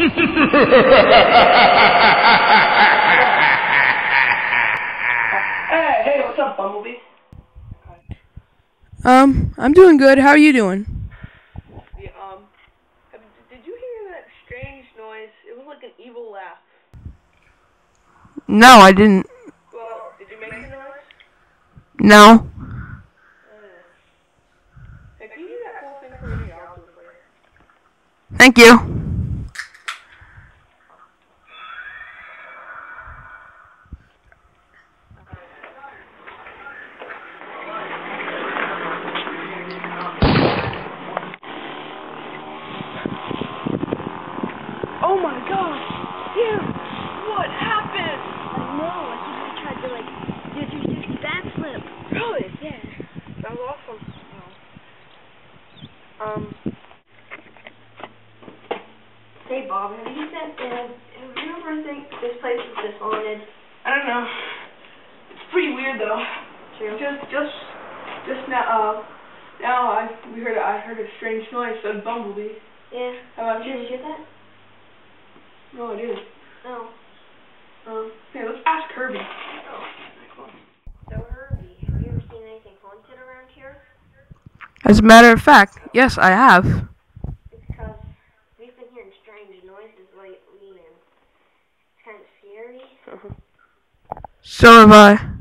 Hey, what's up, Bumblebee? I'm doing good. How are you doing? Yeah, did you hear that strange noise? It was like an evil laugh. No, I didn't. Well, did you make the noise? No. Hey, can you do that whole thing for me? I'll do it for you. Thank you. Oh my gosh! Dude, what happened? I know. I think I tried to do a 360 backflip. Really? Yeah. That was awesome. Hey Bob, have you ever think this place is just haunted? I don't know. It's pretty weird though. True. Just now. I heard a strange noise. Said Bumblebee. Yeah. How about Did you you? hear that? No, I didn't. No. Hey, let's ask Kirby. Oh. So Herbie, have you ever seen anything haunted around here? As a matter of fact, yes, I have. It's because we've been hearing strange noises lately, and it's kind of scary. So have I.